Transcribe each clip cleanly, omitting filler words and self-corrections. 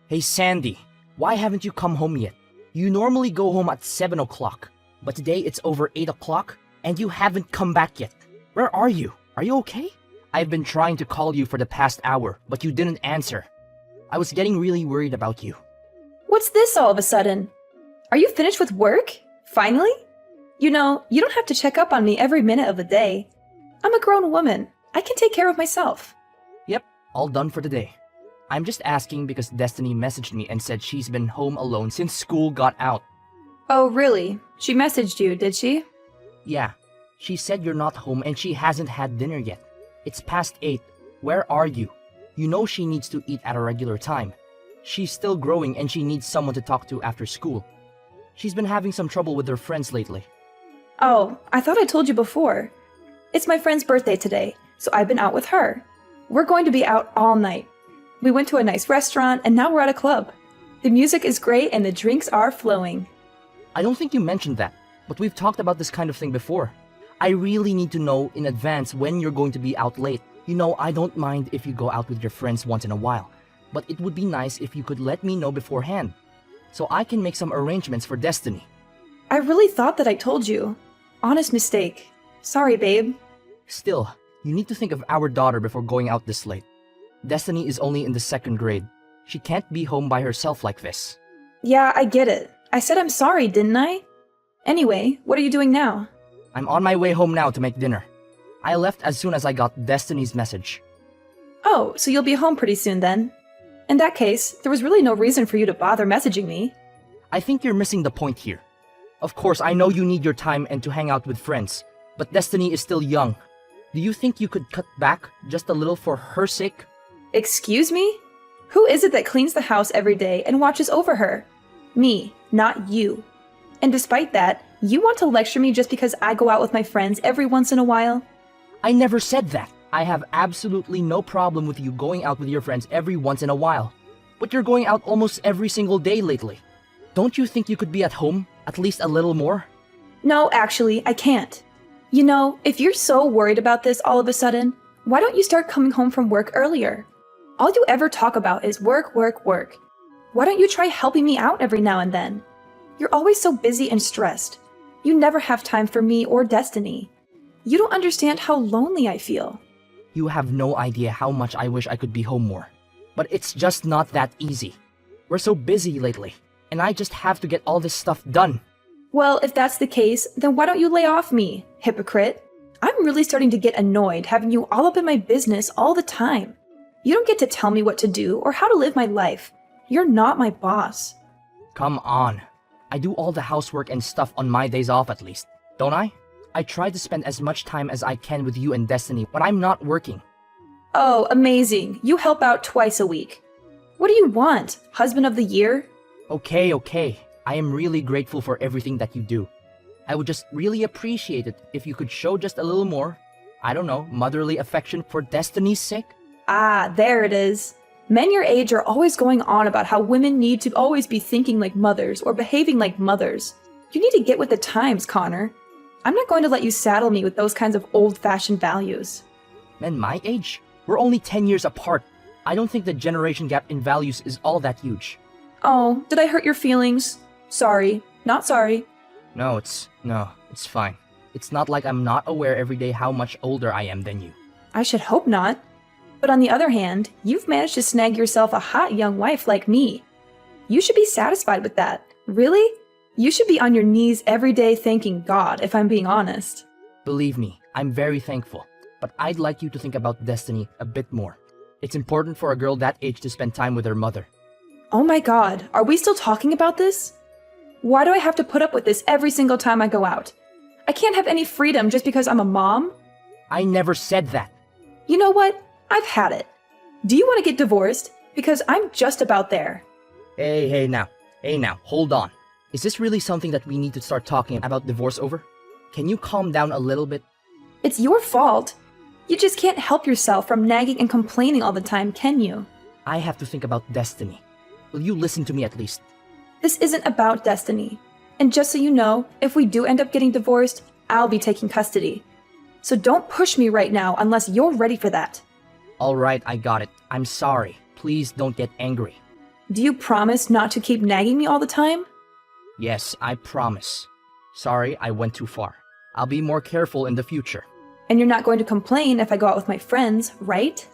Hey Sandy, why haven't you come home yet? You normally go home at 7 o'clock, but today it's over 8 o'clock and you haven't come back yet. Where are you? Are you okay? I've been trying to call you for the past hour, but you didn't answer. I was getting really worried about you. What's this all of a sudden? Are you finished with work? Finally? You know, you don't have to check up on me every minute of the day. I'm a grown woman. I can take care of myself. Yep, all done for today. I'm just asking because Destiny messaged me and said she's been home alone since school got out. Oh, really? She messaged you, did she? Yeah, she said you're not home and she hasn't had dinner yet. It's past 8. Where are you? You know she needs to eat at a regular time. She's still growing and she needs someone to talk to after school. She's been having some trouble with her friends lately. Oh, I thought I told you before. It's my friend's birthday today, so I've been out with her. We're going to be out all night. We went to a nice restaurant and now we're at a club. The music is great and the drinks are flowing. I don't think you mentioned that, but we've talked about this kind of thing before. I really need to know in advance when you're going to be out late. You know, I don't mind if you go out with your friends once in a while, but it would be nice if you could let me know beforehand, so I can make some arrangements for Destiny. I really thought that I told you. Honest mistake. Sorry, babe. Still, you need to think of our daughter before going out this late. Destiny is only in the 2nd grade. She can't be home by herself like this. Yeah, I get it. I said I'm sorry, didn't I? Anyway, what are you doing now? I'm on my way home now to make dinner. I left as soon as I got Destiny's message. Oh, so you'll be home pretty soon then? In that case, there was really no reason for you to bother messaging me. I think you're missing the point here. Of course, I know you need your time and to hang out with friends, but Destiny is still young. Do you think you could cut back just a little for her sake? Excuse me? Who is it that cleans the house every day and watches over her? Me, not you. And despite that, you want to lecture me just because I go out with my friends every once in a while? I never said that. I have absolutely no problem with you going out with your friends every once in a while. But you're going out almost every single day lately. Don't you think you could be at home at least a little more? No, actually, I can't. You know, if you're so worried about this all of a sudden, why don't you start coming home from work earlier? All you ever talk about is work, work, work. Why don't you try helping me out every now and then? You're always so busy and stressed. You never have time for me or Destiny. You don't understand how lonely I feel. You have no idea how much I wish I could be home more. But it's just not that easy. We're so busy lately, and I just have to get all this stuff done. Well, if that's the case, then why don't you lay off me, hypocrite? I'm really starting to get annoyed having you all up in my business all the time. You don't get to tell me what to do or how to live my life. You're not my boss. Come on. I do all the housework and stuff on my days off at least, don't I? I try to spend as much time as I can with you and Destiny when I'm not working. Oh, amazing. You help out twice a week. What do you want? Husband of the year? Okay. I am really grateful for everything that you do. I would just really appreciate it if you could show just a little more, I don't know, motherly affection for Destiny's sake. Ah, there it is. Men your age are always going on about how women need to always be thinking like mothers or behaving like mothers. You need to get with the times, Connor. I'm not going to let you saddle me with those kinds of old-fashioned values. Men my age? We're only 10 years apart. I don't think the generation gap in values is all that huge. Oh, did I hurt your feelings? Sorry. Not sorry. No, it's fine. It's not like I'm not aware every day how much older I am than you. I should hope not. But on the other hand, you've managed to snag yourself a hot young wife like me. You should be satisfied with that. Really? You should be on your knees every day thanking God, if I'm being honest. Believe me, I'm very thankful. But I'd like you to think about Destiny a bit more. It's important for a girl that age to spend time with her mother. Oh my God, are we still talking about this? Why do I have to put up with this every single time I go out? I can't have any freedom just because I'm a mom? I never said that. You know what? I've had it. Do you want to get divorced? Because I'm just about there. Hey now, hold on. Is this really something that we need to start talking about divorce over? Can you calm down a little bit? It's your fault. You just can't help yourself from nagging and complaining all the time, can you? I have to think about Destiny. Will you listen to me at least? This isn't about Destiny. And just so you know, if we do end up getting divorced, I'll be taking custody. So don't push me right now unless you're ready for that. Alright, I got it. I'm sorry. Please don't get angry. Do you promise not to keep nagging me all the time? Yes, I promise. Sorry, I went too far. I'll be more careful in the future. And you're not going to complain if I go out with my friends, right?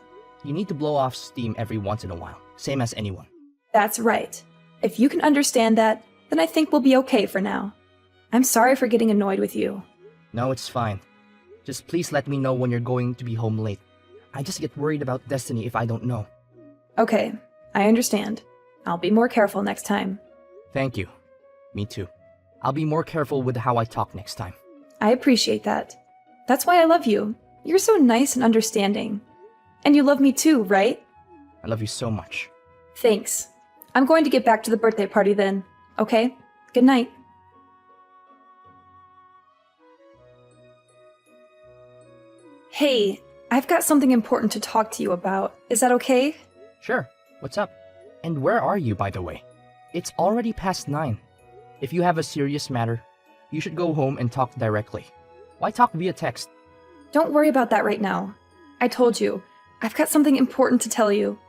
You need to blow off steam every once in a while, same as anyone. That's right. If you can understand that, then I think we'll be okay for now. I'm sorry for getting annoyed with you. No, it's fine. Just please let me know when you're going to be home late. I just get worried about Destiny if I don't know. Okay, I understand. I'll be more careful next time. Thank you. Me too. I'll be more careful with how I talk next time. I appreciate that. That's why I love you. You're so nice and understanding. And you love me too, right? I love you so much. Thanks. I'm going to get back to the birthday party then. Okay? Good night. Hey, I've got something important to talk to you about. Is that okay? Sure. What's up? And where are you, by the way? It's already past 9. If you have a serious matter, you should go home and talk directly. Why talk via text? Don't worry about that right now. I told you, I've got something important to tell you.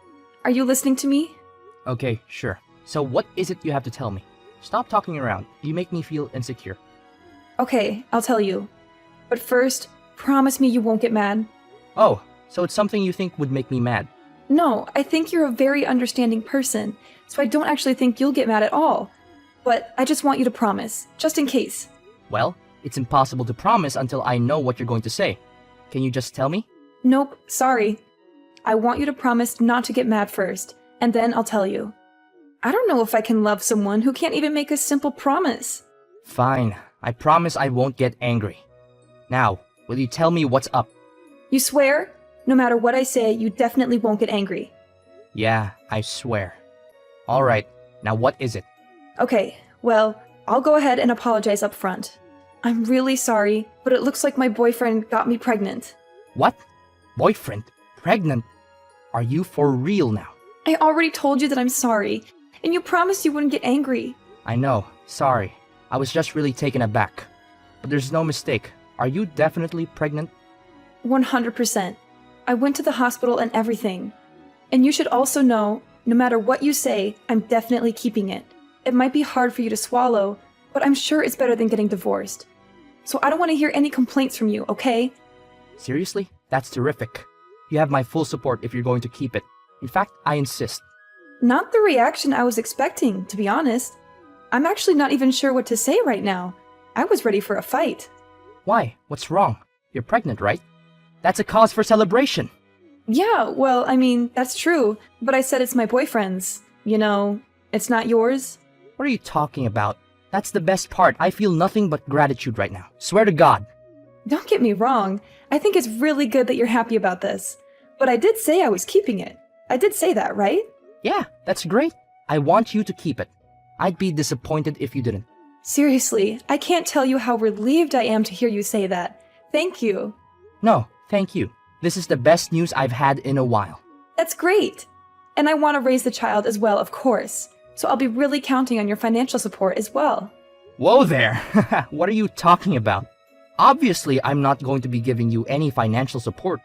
Are you listening to me? Okay, sure. So what is it you have to tell me? Stop talking around. You make me feel insecure. Okay, I'll tell you. But first, promise me you won't get mad. Oh, so it's something you think would make me mad. No, I think you're a very understanding person, so I don't actually think you'll get mad at all. But I just want you to promise, just in case. Well, it's impossible to promise until I know what you're going to say. Can you just tell me? Nope, sorry. I want you to promise not to get mad first, and then I'll tell you. I don't know if I can love someone who can't even make a simple promise. Fine. I promise I won't get angry. Now, will you tell me what's up? You swear? No matter what I say, you definitely won't get angry. Yeah, I swear. Alright, now what is it? Okay, well, I'll go ahead and apologize up front. I'm really sorry, but it looks like my boyfriend got me pregnant. What? Boyfriend? Pregnant? Are you for real now? I already told you that I'm sorry, and you promised you wouldn't get angry. I know, sorry. I was just really taken aback. But there's no mistake. Are you definitely pregnant? 100%. I went to the hospital and everything. And you should also know, no matter what you say, I'm definitely keeping it. It might be hard for you to swallow, but I'm sure it's better than getting divorced. So I don't want to hear any complaints from you, okay? Seriously? That's terrific. You have my full support if you're going to keep it. In fact, I insist. Not the reaction I was expecting, to be honest. I'm actually not even sure what to say right now. I was ready for a fight. Why? What's wrong? You're pregnant, right? That's a cause for celebration. Yeah, well, I mean, that's true, but I said it's my boyfriend's. You know, it's not yours. What are you talking about? That's the best part. I feel nothing but gratitude right now. Swear to God. Don't get me wrong. I think it's really good that you're happy about this. But I did say I was keeping it. I did say that, right? Yeah, that's great. I want you to keep it. I'd be disappointed if you didn't. Seriously, I can't tell you how relieved I am to hear you say that. Thank you. No, thank you. This is the best news I've had in a while. That's great. And I want to raise the child as well, of course. So I'll be really counting on your financial support as well. Whoa there! What are you talking about? Obviously, I'm not going to be giving you any financial support.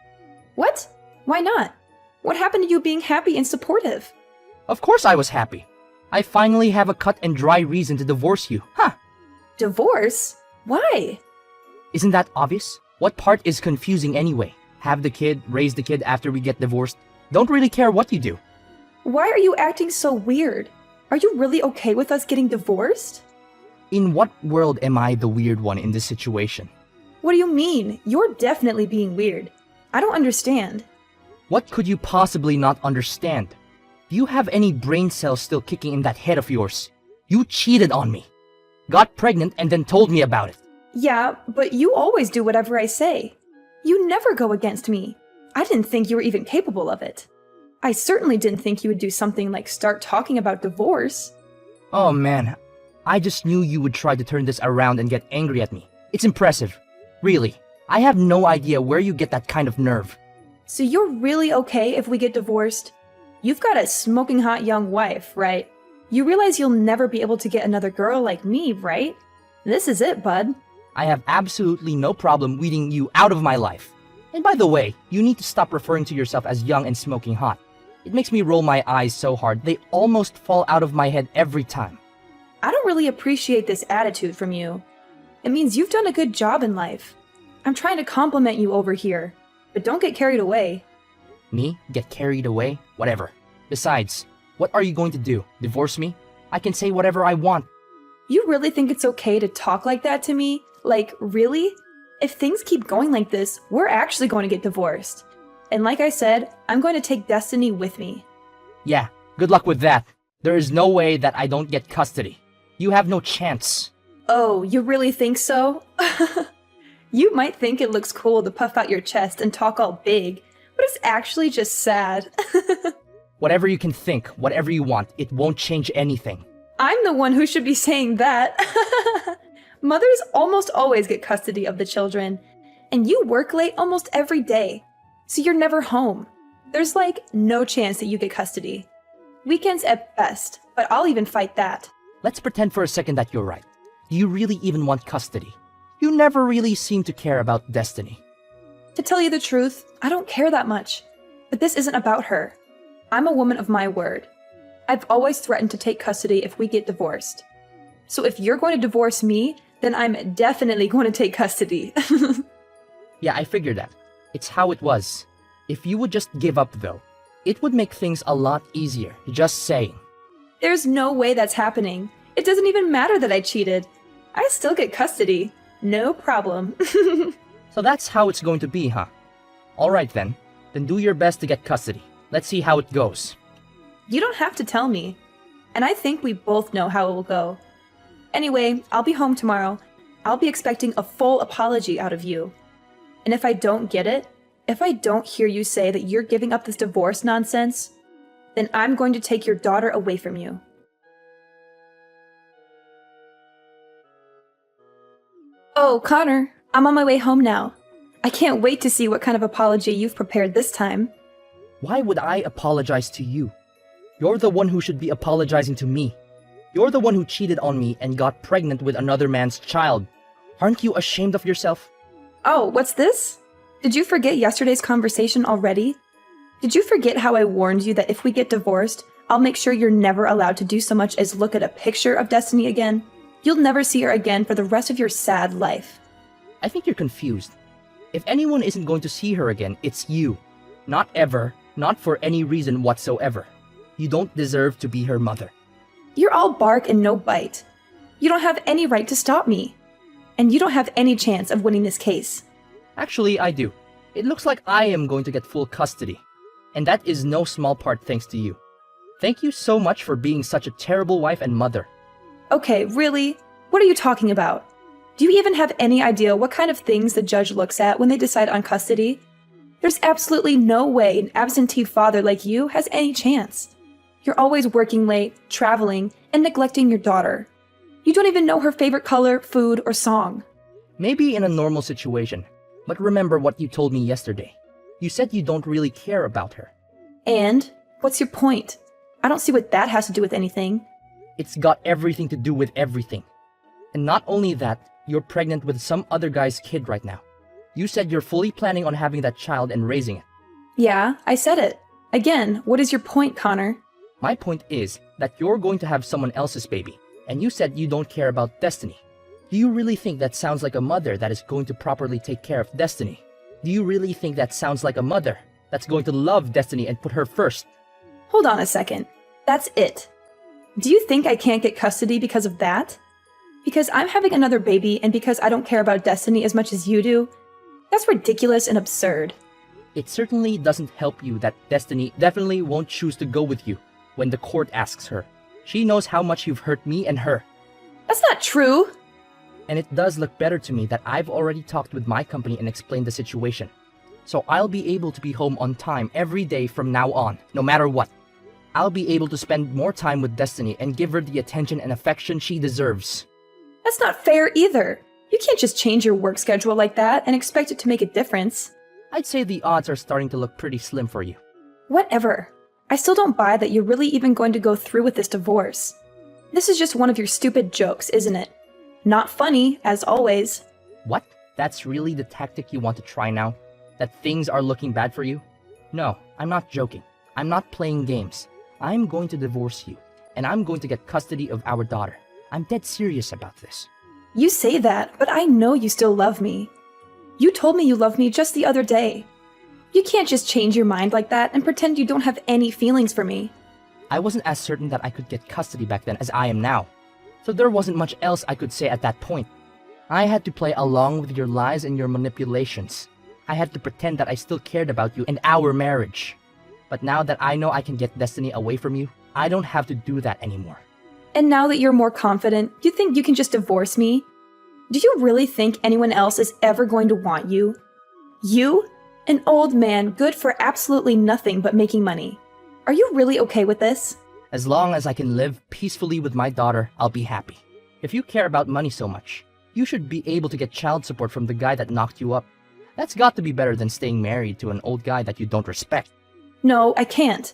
What? Why not? What happened to you being happy and supportive? Of course I was happy. I finally have a cut and dry reason to divorce you. Huh? Divorce? Why? Isn't that obvious? What part is confusing anyway? Have the kid, raise the kid after we get divorced. Don't really care what you do. Why are you acting so weird? Are you really okay with us getting divorced? In what world am I the weird one in this situation? What do you mean? You're definitely being weird. I don't understand. What could you possibly not understand? Do you have any brain cells still kicking in that head of yours? You cheated on me. Got pregnant and then told me about it. Yeah, but you always do whatever I say. You never go against me. I didn't think you were even capable of it. I certainly didn't think you would do something like start talking about divorce. Oh man, I just knew you would try to turn this around and get angry at me. It's impressive. Really, I have no idea where you get that kind of nerve. So you're really okay if we get divorced? You've got a smoking hot young wife, right? You realize you'll never be able to get another girl like me, right? This is it, bud. I have absolutely no problem weeding you out of my life. And by the way, you need to stop referring to yourself as young and smoking hot. It makes me roll my eyes so hard they almost fall out of my head every time. I don't really appreciate this attitude from you. It means you've done a good job in life. I'm trying to compliment you over here, but don't get carried away. Me? Get carried away? Whatever. Besides, what are you going to do? Divorce me? I can say whatever I want. You really think it's okay to talk like that to me? Like, really? If things keep going like this, we're actually going to get divorced. And like I said, I'm going to take Destiny with me. Yeah, good luck with that. There is no way that I don't get custody. You have no chance. Oh, you really think so? You might think it looks cool to puff out your chest and talk all big, but it's actually just sad. Whatever you can think, whatever you want, it won't change anything. I'm the one who should be saying that. Mothers almost always get custody of the children, and you work late almost every day, so you're never home. There's like no chance that you get custody. Weekends at best, but I'll even fight that. Let's pretend for a second that you're right. Do you really even want custody? You never really seem to care about Destiny. To tell you the truth, I don't care that much. But this isn't about her. I'm a woman of my word. I've always threatened to take custody if we get divorced. So if you're going to divorce me, then I'm definitely going to take custody. Yeah, I figured that. It's how it was. If you would just give up though, it would make things a lot easier, just saying. There's no way that's happening. It doesn't even matter that I cheated. I still get custody. No problem. So that's how it's going to be, huh? Alright then do your best to get custody. Let's see how it goes. You don't have to tell me. And I think we both know how it will go. Anyway, I'll be home tomorrow. I'll be expecting a full apology out of you. And if I don't get it, if I don't hear you say that you're giving up this divorce nonsense, then I'm going to take your daughter away from you. Oh, Connor, I'm on my way home now. I can't wait to see what kind of apology you've prepared this time. Why would I apologize to you? You're the one who should be apologizing to me. You're the one who cheated on me and got pregnant with another man's child. Aren't you ashamed of yourself? Oh, what's this? Did you forget yesterday's conversation already? Did you forget how I warned you that if we get divorced, I'll make sure you're never allowed to do so much as look at a picture of Destiny again? You'll never see her again for the rest of your sad life. I think you're confused. If anyone isn't going to see her again, it's you. Not ever, not for any reason whatsoever. You don't deserve to be her mother. You're all bark and no bite. You don't have any right to stop me. And you don't have any chance of winning this case. Actually, I do. It looks like I am going to get full custody. And that is no small part thanks to you. Thank you so much for being such a terrible wife and mother. Okay, really? What are you talking about? Do you even have any idea what kind of things the judge looks at when they decide on custody? There's absolutely no way an absentee father like you has any chance. You're always working late, traveling, and neglecting your daughter. You don't even know her favorite color, food, or song. Maybe in a normal situation, but remember what you told me yesterday. You said you don't really care about her. And? What's your point? I don't see what that has to do with anything. It's got everything to do with everything. And not only that, you're pregnant with some other guy's kid right now. You said you're fully planning on having that child and raising it. Yeah, I said it. Again, what is your point, Connor? My point is that you're going to have someone else's baby, and you said you don't care about Destiny. Do you really think that sounds like a mother that is going to properly take care of Destiny? Do you really think that sounds like a mother that's going to love Destiny and put her first? Hold on a second. That's it. Do you think I can't get custody because of that? Because I'm having another baby and because I don't care about Destiny as much as you do? That's ridiculous and absurd. It certainly doesn't help you that Destiny definitely won't choose to go with you when the court asks her. She knows how much you've hurt me and her. That's not true! And it does look better to me that I've already talked with my company and explained the situation. So I'll be able to be home on time every day from now on, no matter what. I'll be able to spend more time with Destiny and give her the attention and affection she deserves. That's not fair either. You can't just change your work schedule like that and expect it to make a difference. I'd say the odds are starting to look pretty slim for you. Whatever. I still don't buy that you're really even going to go through with this divorce. This is just one of your stupid jokes, isn't it? Not funny, as always. What? That's really the tactic you want to try now? That things are looking bad for you? No, I'm not joking. I'm not playing games. I'm going to divorce you, and I'm going to get custody of our daughter. I'm dead serious about this. You say that, but I know you still love me. You told me you loved me just the other day. You can't just change your mind like that and pretend you don't have any feelings for me. I wasn't as certain that I could get custody back then as I am now, so there wasn't much else I could say at that point. I had to play along with your lies and your manipulations. I had to pretend that I still cared about you and our marriage. But now that I know I can get Destiny away from you, I don't have to do that anymore. And now that you're more confident, you think you can just divorce me? Do you really think anyone else is ever going to want you? You? An old man good for absolutely nothing but making money. Are you really okay with this? As long as I can live peacefully with my daughter, I'll be happy. If you care about money so much, you should be able to get child support from the guy that knocked you up. That's got to be better than staying married to an old guy that you don't respect. No, I can't.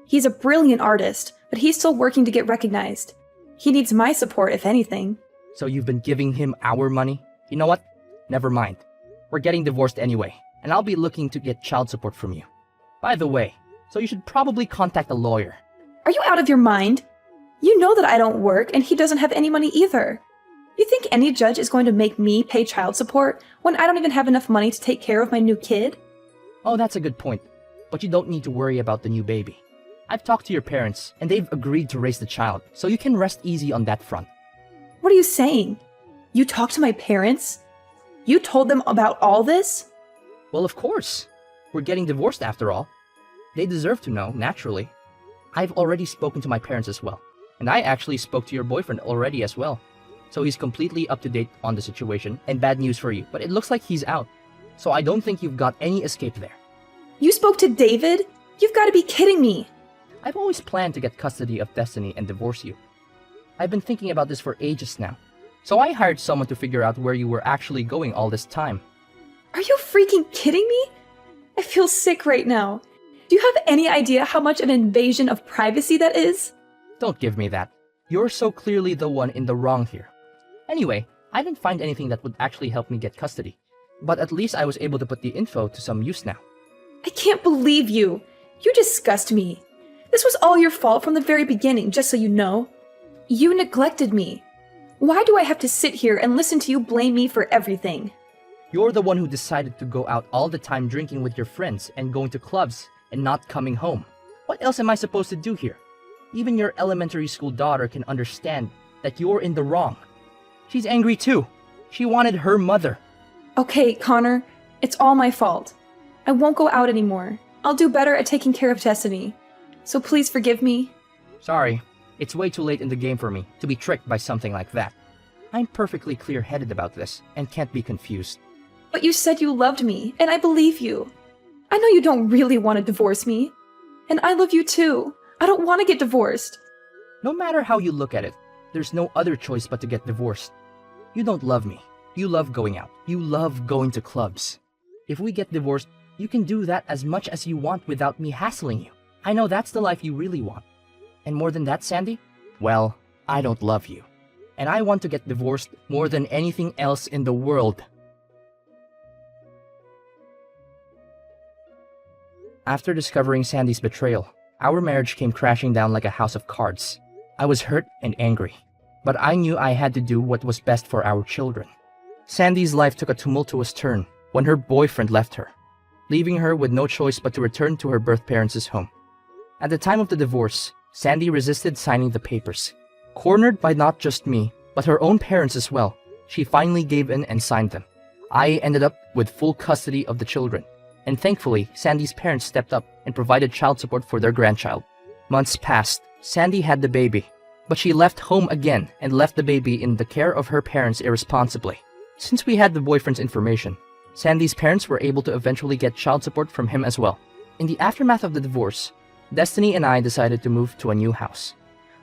He's a brilliant artist, but he's still working to get recognized. He needs my support, if anything. So you've been giving him our money? You know what? Never mind. We're getting divorced anyway, and I'll be looking to get child support from you. By the way, so you should probably contact a lawyer. Are you out of your mind? You know that I don't work and he doesn't have any money either. You think any judge is going to make me pay child support when I don't even have enough money to take care of my new kid? Oh, that's a good point. But you don't need to worry about the new baby. I've talked to your parents, and they've agreed to raise the child, so you can rest easy on that front. What are you saying? You talked to my parents? You told them about all this? Well, of course. We're getting divorced after all. They deserve to know, naturally. I've already spoken to my parents as well, and I actually spoke to your boyfriend already as well. So he's completely up to date on the situation, and bad news for you, but it looks like he's out. So I don't think you've got any escape there. You spoke to David? You've got to be kidding me. I've always planned to get custody of Destiny and divorce you. I've been thinking about this for ages now. So I hired someone to figure out where you were actually going all this time. Are you freaking kidding me? I feel sick right now. Do you have any idea how much an invasion of privacy that is? Don't give me that. You're so clearly the one in the wrong here. Anyway, I didn't find anything that would actually help me get custody. But at least I was able to put the info to some use now. I can't believe you. You disgust me. This was all your fault from the very beginning, just so you know. You neglected me. Why do I have to sit here and listen to you blame me for everything? You're the one who decided to go out all the time drinking with your friends and going to clubs and not coming home. What else am I supposed to do here? Even your elementary school daughter can understand that you're in the wrong. She's angry too. She wanted her mother. Okay, Connor, it's all my fault. I won't go out anymore. I'll do better at taking care of Destiny. So please forgive me. Sorry, it's way too late in the game for me to be tricked by something like that. I'm perfectly clear-headed about this and can't be confused. But you said you loved me, and I believe you. I know you don't really want to divorce me. And I love you too. I don't want to get divorced. No matter how you look at it, there's no other choice but to get divorced. You don't love me. You love going out. You love going to clubs. If we get divorced, you can do that as much as you want without me hassling you. I know that's the life you really want. And more than that, Sandy? Well, I don't love you. And I want to get divorced more than anything else in the world. After discovering Sandy's betrayal, our marriage came crashing down like a house of cards. I was hurt and angry, but I knew I had to do what was best for our children. Sandy's life took a tumultuous turn when her boyfriend left her, leaving her with no choice but to return to her birth parents' home. At the time of the divorce, Sandy resisted signing the papers. Cornered by not just me, but her own parents as well, she finally gave in and signed them. I ended up with full custody of the children, and thankfully, Sandy's parents stepped up and provided child support for their grandchild. Months passed. Sandy had the baby, but she left home again and left the baby in the care of her parents irresponsibly. Since we had the boyfriend's information, Sandy's parents were able to eventually get child support from him as well. In the aftermath of the divorce, Destiny and I decided to move to a new house.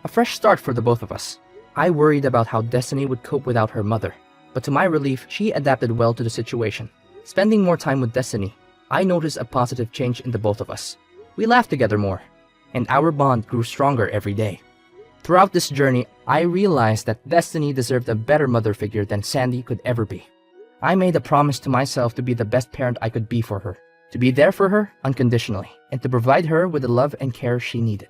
A fresh start for the both of us. I worried about how Destiny would cope without her mother, but to my relief, she adapted well to the situation. Spending more time with Destiny, I noticed a positive change in the both of us. We laughed together more, and our bond grew stronger every day. Throughout this journey, I realized that Destiny deserved a better mother figure than Sandy could ever be. I made a promise to myself to be the best parent I could be for her, to be there for her unconditionally, and to provide her with the love and care she needed.